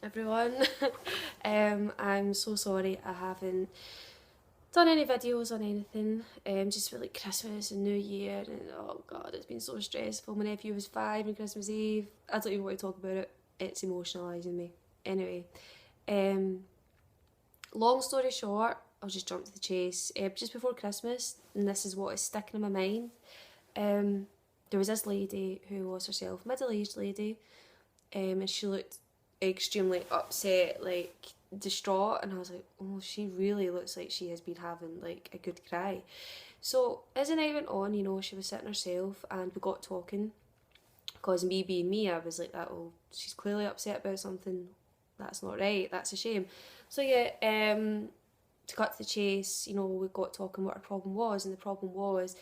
everyone. I'm so sorry I haven't done any videos on anything, just for like Christmas and New Year, and oh god, it's been so stressful. My nephew was 5 on Christmas Eve. I don't even want to talk about it. It's emotionalising me. Anyway, um, long story short, I'll just jump to the chase. Just before Christmas, and this is what is sticking in my mind, um, there was this lady who was herself, middle-aged lady, and she looked extremely upset, like distraught, and I was like, oh, she really looks like she has been having like a good cry. So as the night went on, she was sitting herself, and we got talking. Because me being me, I was like, that, oh, she's clearly upset about something. That's not right. That's a shame. So yeah, to cut to the chase, we got talking what her problem was, and the problem was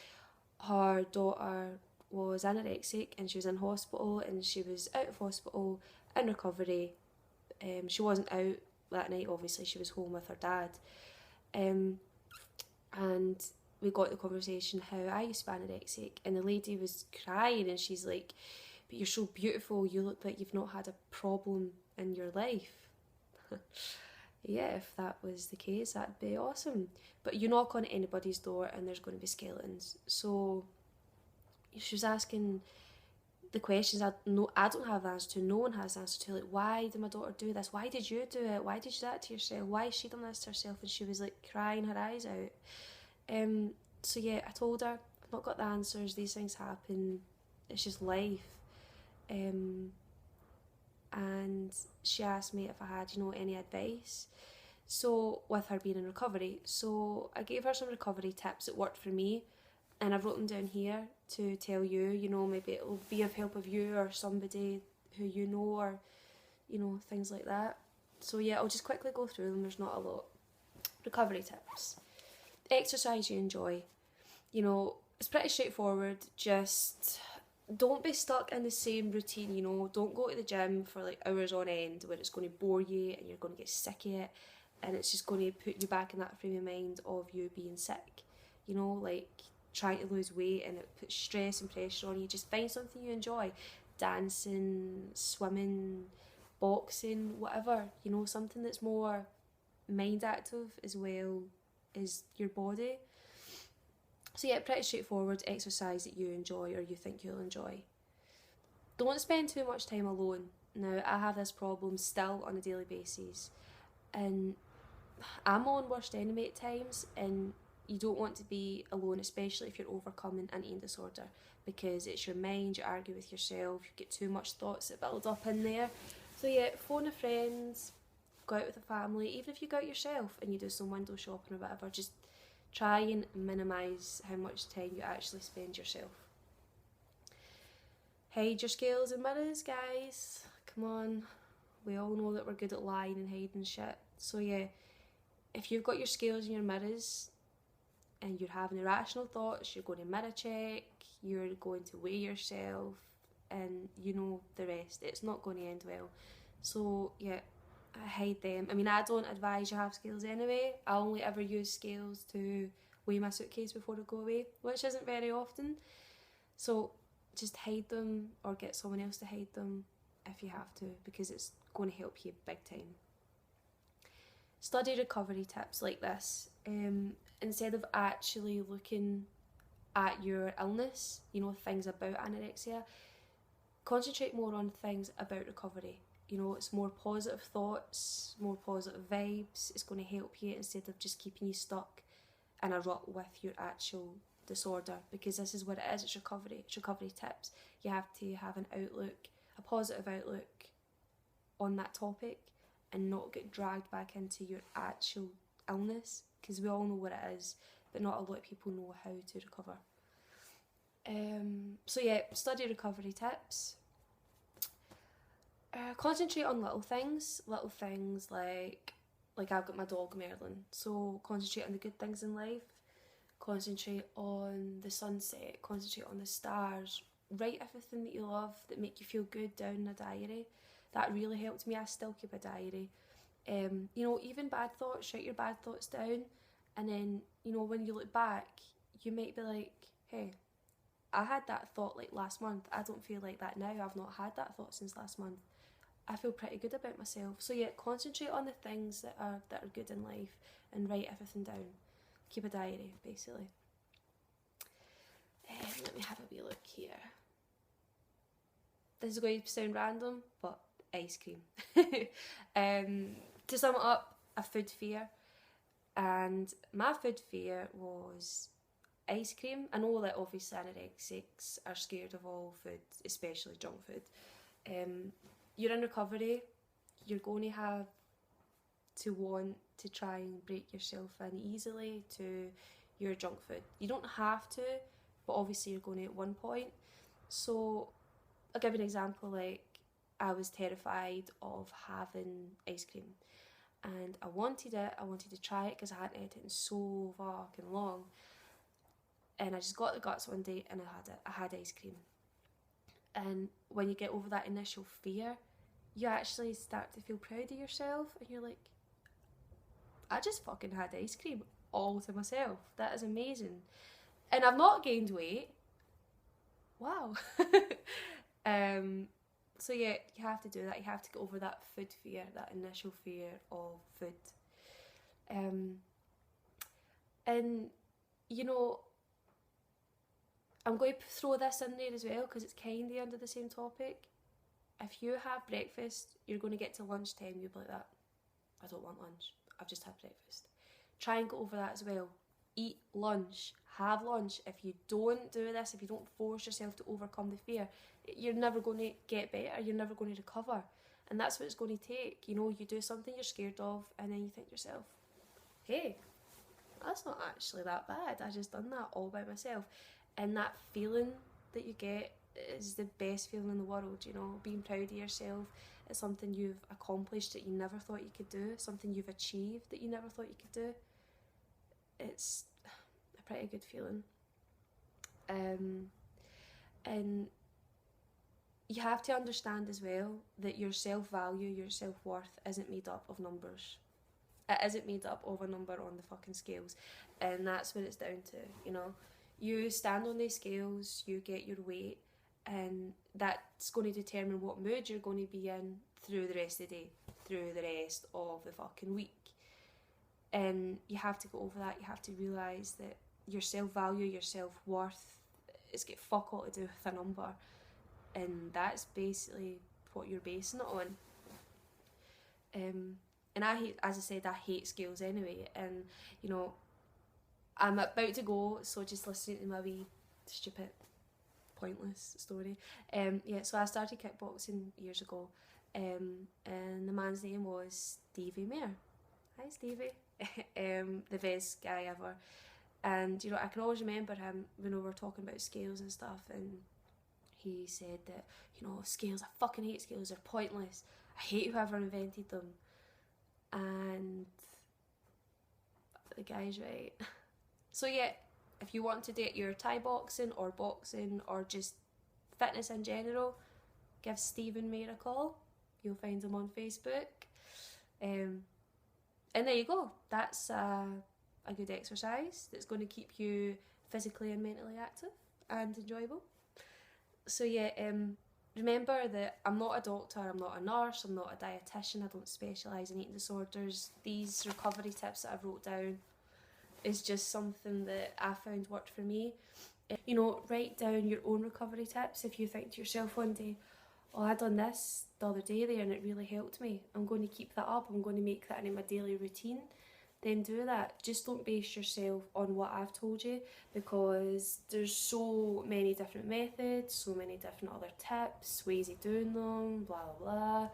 her daughter was anorexic and she was in hospital, and she was out of hospital in recovery. She wasn't out that night, obviously, she was home with her dad. Um, and we got the conversation how I used to be anorexic, and the lady was crying, and she's like, but you're so beautiful, you look like you've not had a problem in your life. Yeah, if that was the case, that'd be awesome. But you knock on anybody's door and there's going to be skeletons. So she was asking the questions I don't have the answer to. No one has the answer to. Like, why did my daughter do this? Why did you do it? Why did you do that to yourself? Why has she done this to herself? And she was like crying her eyes out. So yeah, I told her I've not got the answers. These things happen. It's just life. And she asked me if I had, any advice. So with her being in recovery, so I gave her some recovery tips that worked for me, and I've wrote them down here to tell you. Maybe it'll be of help of you or somebody who you know, or things like that. So yeah, I'll just quickly go through them. There's not a lot. Recovery tips: exercise you enjoy. It's pretty straightforward. Just don't be stuck in the same routine. Don't go to the gym for like hours on end where it's going to bore you and you're going to get sick of it, and it's just going to put you back in that frame of mind of you being sick. Like trying to lose weight, and it puts stress and pressure on you. Just find something you enjoy: dancing, swimming, boxing, whatever. Something that's more mind active as well as your body. So yeah, pretty straightforward. Exercise that you enjoy or you think you'll enjoy. Don't spend too much time alone. Now, I have this problem still on a daily basis, and I'm my own worst enemy at times, and you don't want to be alone, especially if you're overcoming an eating disorder, because it's your mind, you argue with yourself, you get too much thoughts that build up in there. So yeah, phone a friend, go out with a family, even if you go out yourself and you do some window shopping or whatever, just try and minimise how much time you actually spend yourself. Hide your scales and mirrors, guys. Come on. We all know that we're good at lying and hiding shit. So yeah, if you've got your scales and your mirrors and you're having irrational thoughts, you're going to mirror check, you're going to weigh yourself, and you know the rest. It's not going to end well. So yeah, I hide them. I mean, I don't advise you have scales anyway. I only ever use scales to weigh my suitcase before I go away, which isn't very often. So just hide them or get someone else to hide them if you have to, because it's going to help you big time. Study recovery tips like this. Instead of actually looking at your illness, things about anorexia, concentrate more on things about recovery. It's more positive thoughts, more positive vibes. It's going to help you instead of just keeping you stuck in a rut with your actual disorder, because this is what it is. It's recovery. It's recovery tips. You have to have an outlook, a positive outlook on that topic, and not get dragged back into your actual illness, because we all know what it is, but not a lot of people know how to recover. So yeah, study recovery tips. Concentrate on little things like I've got my dog Merlin, so concentrate on the good things in life. Concentrate on the sunset, concentrate on the stars, write everything that you love that make you feel good down in a diary. That really helped me. I still keep a diary. Even bad thoughts, write your bad thoughts down, and then when you look back, you might be like, hey, I had that thought like last month. I don't feel like that now. I've not had that thought since last month. I feel pretty good about myself. So yeah, concentrate on the things that are good in life and write everything down. Keep a diary, basically. Let me have a wee look here. This is going to sound random, but ice cream. To sum it up, a food fear. And my food fear was ice cream. I know that obviously anorexics are scared of all food, especially junk food. You're in recovery, you're going to have to want to try and break yourself in easily to your junk food. You don't have to, but obviously you're going to at one point. So I'll give you an example. Like, I was terrified of having ice cream, and I wanted it. I wanted to try it because I hadn't ate it in so fucking long. And I just got the guts one day and I had it. I had ice cream. And when you get over that initial fear, you actually start to feel proud of yourself, and you're like, I just fucking had ice cream all to myself. That is amazing. And I've not gained weight. Wow. So yeah, you have to do that. You have to get over that food fear, that initial fear of food. And you know, I'm going to throw this in there as well because it's kind of under the same topic. If you have breakfast, you're going to get to lunchtime, you'll be like that. I don't want lunch. I've just had breakfast. Try and get over that as well. Eat lunch. Have lunch. If you don't do this, if you don't force yourself to overcome the fear, you're never going to get better. You're never going to recover. And that's what it's going to take. You know, you do something you're scared of and then you think to yourself, hey, that's not actually that bad. I just done that all by myself. And that feeling that you get is the best feeling in the world, you know, being proud of yourself. It's something you've accomplished that you never thought you could do, something you've achieved that you never thought you could do. It's a pretty good feeling. And you have to understand as well that your self-value, your self-worth isn't made up of numbers. It isn't made up of a number on the fucking scales. And that's what it's down to, you know. You stand on these scales, you get your weight, and that's going to determine what mood you're going to be in through the rest of the day, through the rest of the fucking week. And you have to go over that. You have to realise that your self-value, your self-worth, it's got fuck all to do with a number. And that's basically what you're basing it on. And I hate, as I said, I hate scales anyway. And, you know, I'm about to go, so just listening to my wee stupid, pointless story. So I started kickboxing years ago, and the man's name was Stevie Mayer. Hi, Stevie. The best guy ever. And, you know, I can always remember him when we were talking about scales and stuff, and he said that, you know, scales, I fucking hate scales, they're pointless. I hate whoever invented them. And the guy's right. So yeah, if you want to date your Thai boxing or just fitness in general, give Stephen Mayer a call. You'll find him on Facebook. And there you go. That's a good exercise that's going to keep you physically and mentally active and enjoyable. So yeah, remember that I'm not a doctor, I'm not a nurse, I'm not a dietitian, I don't specialise in eating disorders. These recovery tips that I've wrote down is just something that I found worked for me. You know, write down your own recovery tips. If you think to yourself one day, oh, I done this the other day there and it really helped me, I'm going to keep that up, I'm going to make that into my daily routine, then do that. Just don't base yourself on what I've told you, because there's so many different methods, so many different other tips, ways of doing them, blah blah blah.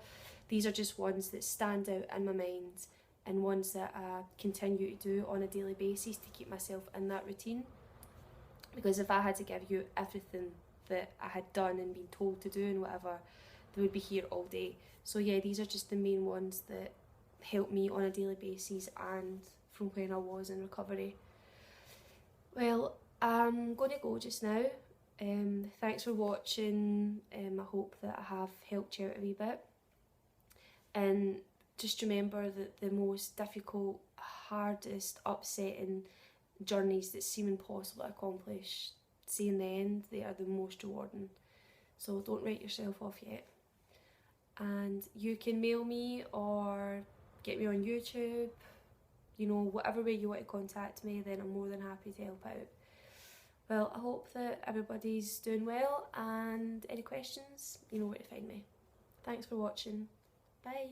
These are just ones that stand out in my mind and ones that I continue to do on a daily basis to keep myself in that routine. Because if I had to give you everything that I had done and been told to do and whatever, they would be here all day. So yeah, these are just the main ones that help me on a daily basis and from when I was in recovery. Well, I'm going to go just now. Thanks for watching. I hope that I have helped you out a wee bit. And just remember that the most difficult, hardest, upsetting journeys that seem impossible to accomplish, see in the end, they are the most rewarding. So don't write yourself off yet. and you can mail me or get me on YouTube, you know, whatever way you want to contact me, then I'm more than happy to help out. Well, I hope that everybody's doing well, and any questions, you know where to find me. Thanks for watching. Bye.